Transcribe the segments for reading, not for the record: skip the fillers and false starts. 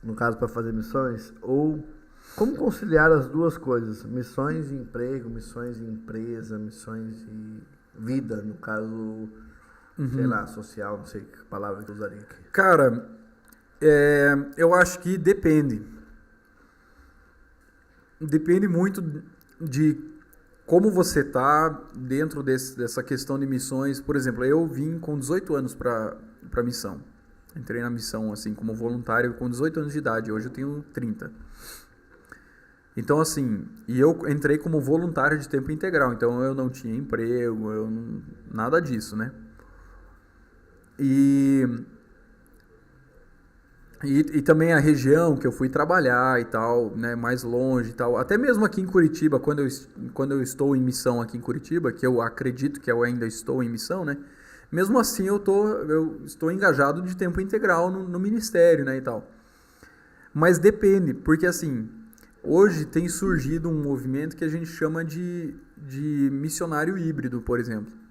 no caso para fazer missões? Ou como conciliar as duas coisas? Missões e emprego, missões e empresa, missões e vida, no caso, sei lá, social, não sei que palavra que eu usaria aqui. Cara, eu acho que depende. Depende muito de como você tá dentro dessa questão de missões. Por exemplo, eu vim com 18 anos para missão. Entrei na missão assim como voluntário com 18 anos de idade. Hoje eu tenho 30. Então assim, e eu entrei como voluntário de tempo integral. Então eu não tinha emprego, nada disso, né? E também a região que eu fui trabalhar e tal, né, mais longe e tal. Até mesmo aqui em Curitiba, quando eu estou em missão aqui em Curitiba, que eu acredito que eu ainda estou em missão, né? Mesmo assim eu estou engajado de tempo integral no ministério, né, e tal. Mas depende, porque assim, hoje tem surgido um movimento que a gente chama de missionário híbrido, por exemplo.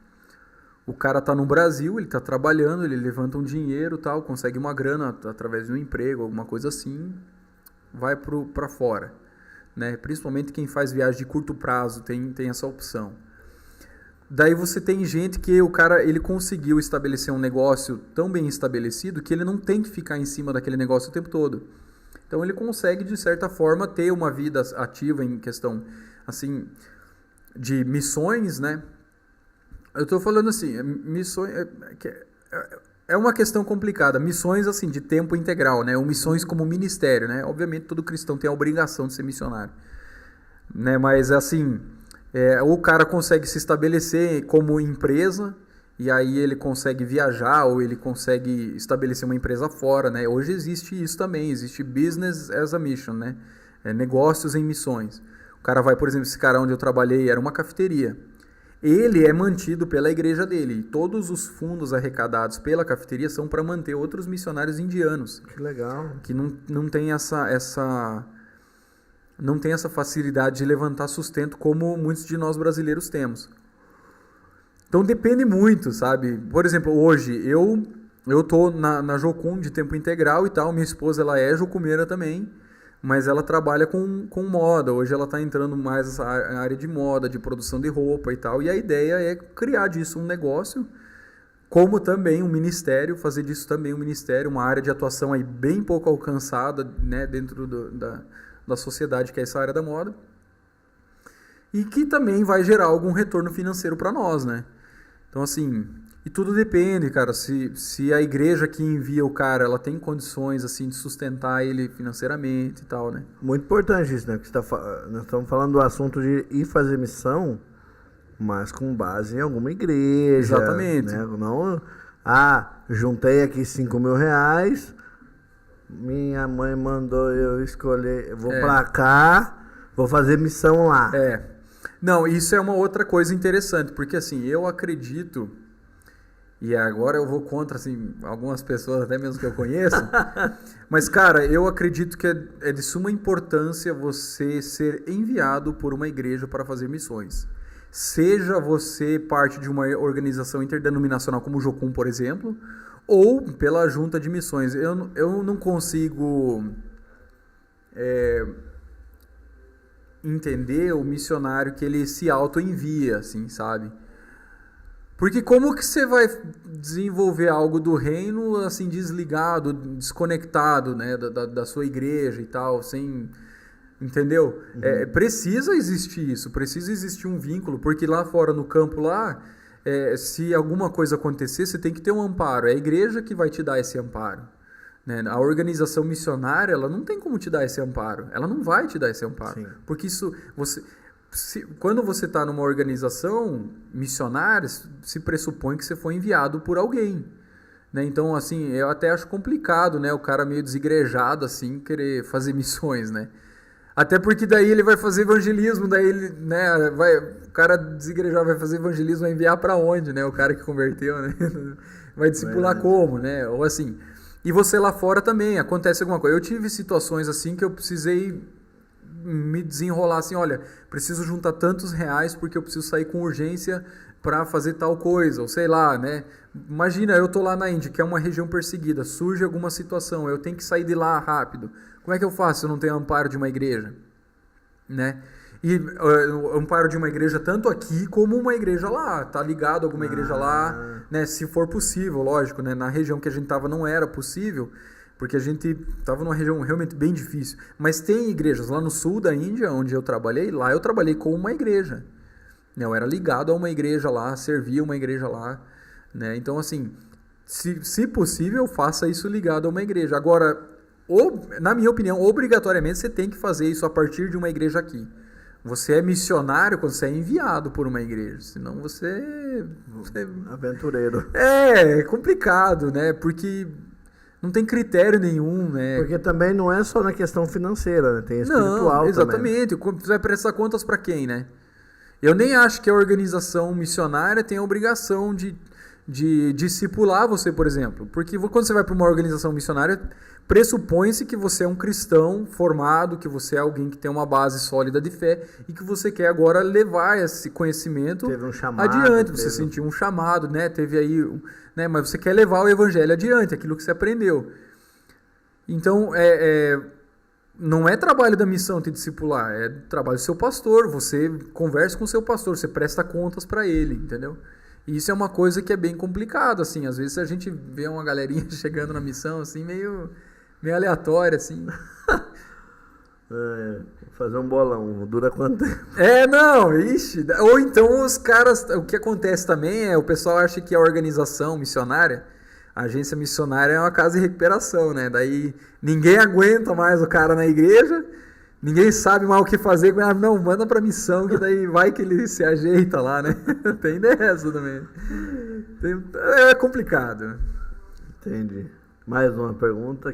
O cara tá no Brasil, ele tá trabalhando, ele levanta um dinheiro, tal, consegue uma grana através de um emprego, alguma coisa assim, vai para fora, né? Principalmente quem faz viagem de curto prazo tem essa opção. Daí você tem gente que o cara ele conseguiu estabelecer um negócio tão bem estabelecido que ele não tem que ficar em cima daquele negócio o tempo todo. Então ele consegue de certa forma ter uma vida ativa em questão assim de missões, né? Eu estou falando assim, missões é uma questão complicada. Missões assim de tempo integral, né? Ou missões como ministério, né? Obviamente todo cristão tem a obrigação de ser missionário, né? Mas assim, o cara consegue se estabelecer como empresa e aí ele consegue viajar ou ele consegue estabelecer uma empresa fora, né? Hoje existe isso também, existe business as a mission, né? Negócios em missões. O cara vai, por exemplo, esse cara onde eu trabalhei era uma cafeteria. Ele é mantido pela igreja dele. E todos os fundos arrecadados pela cafeteria são para manter outros missionários indianos. Que legal. Que não tem não tem essa facilidade de levantar sustento como muitos de nós brasileiros temos. Então depende muito, sabe? Por exemplo, hoje eu tô na Jocum de tempo integral e tal. Minha esposa ela é jocumeira também. Mas ela trabalha com moda. Hoje ela está entrando mais na área de moda, de produção de roupa e tal. E a ideia é criar disso um negócio, como também um ministério, fazer disso também um ministério, uma área de atuação aí bem pouco alcançada, né, dentro da sociedade, que é essa área da moda. E que também vai gerar algum retorno financeiro para nós, né? Então, assim, e tudo depende, cara. Se a igreja que envia o cara, ela tem condições, assim, de sustentar ele financeiramente e tal, né? Muito importante isso, né? Que nós estamos falando do assunto de ir fazer missão, mas com base em alguma igreja. Exatamente. Né? Não, juntei aqui 5 mil reais, minha mãe mandou eu escolher, vou pra cá, vou fazer missão lá. Não, isso é uma outra coisa interessante, porque assim, eu acredito... E agora eu vou contra, assim, algumas pessoas, até mesmo que eu conheço. Mas, cara, eu acredito que é de suma importância você ser enviado por uma igreja para fazer missões. Seja você parte de uma organização interdenominacional como o Jocum, por exemplo, ou pela junta de missões. Eu não consigo entender o missionário que ele se auto-envia, assim, sabe? Porque como que você vai desenvolver algo do reino assim desligado, desconectado, né, da sua igreja e tal, sem, entendeu? Precisa existir isso, precisa existir um vínculo, porque lá fora no campo lá, se alguma coisa acontecer, você tem que ter um amparo. É a igreja que vai te dar esse amparo, né? A organização missionária, ela não tem como te dar esse amparo, ela não vai te dar esse amparo. Sim. Porque isso quando você está numa organização missionária, se pressupõe que você foi enviado por alguém, né? Então, assim, eu até acho complicado, né? O cara meio desigrejado, assim, querer fazer missões, né? Até porque daí ele vai fazer evangelismo, daí ele, né? O cara desigrejado vai fazer evangelismo, vai enviar para onde, né? O cara que converteu, né? Vai discipular como, né? Ou assim. E você lá fora também, acontece alguma coisa. Eu tive situações assim que eu precisei me desenrolar assim, olha, preciso juntar tantos reais porque eu preciso sair com urgência para fazer tal coisa, ou sei lá, né? Imagina, eu tô lá na Índia, que é uma região perseguida, surge alguma situação, eu tenho que sair de lá rápido. Como é que eu faço se eu não tenho amparo de uma igreja? Né? E amparo de uma igreja tanto aqui como uma igreja lá, tá ligado a alguma igreja lá, né? Se for possível, lógico, né? Na região que a gente tava não era possível, porque a gente tava numa região realmente bem difícil. Mas tem igrejas lá no sul da Índia, onde eu trabalhei, lá eu trabalhei com uma igreja. Eu era ligado a uma igreja lá, servia uma igreja lá, né? Então, assim, se possível, faça isso ligado a uma igreja. Agora, na minha opinião, obrigatoriamente você tem que fazer isso a partir de uma igreja aqui. Você é missionário quando você é enviado por uma igreja, senão você... Aventureiro. É complicado, né? Porque não tem critério nenhum, né? Porque também não é só na questão financeira, né? Tem espiritual não, exatamente. também. Você vai prestar contas para quem, né? Eu nem acho que a organização missionária tem a obrigação de discipular você, por exemplo. Porque quando você vai para uma organização missionária, pressupõe-se que você é um cristão formado, que você é alguém que tem uma base sólida de fé e que você quer agora levar esse conhecimento adiante. Você sentiu um chamado, né? Teve aí, né? Mas você quer levar o evangelho adiante, aquilo que você aprendeu. Então, não é trabalho da missão te discipular, é trabalho do seu pastor. Você conversa com o seu pastor, você presta contas para ele, entendeu? E isso é uma coisa que é bem complicada, assim. Às vezes a gente vê uma galerinha chegando na missão, assim, meio aleatória, assim. Fazer um bolão, dura quanto tempo? Não, ixi. Ou então os caras... O que acontece também é, o pessoal acha que a organização missionária, a agência missionária é uma casa de recuperação, né? Daí ninguém aguenta mais o cara na igreja, ninguém sabe mais o que fazer. Não, manda pra missão, que daí vai que ele se ajeita lá, né? Tem dessa também. É complicado. Entendi. Mais uma pergunta.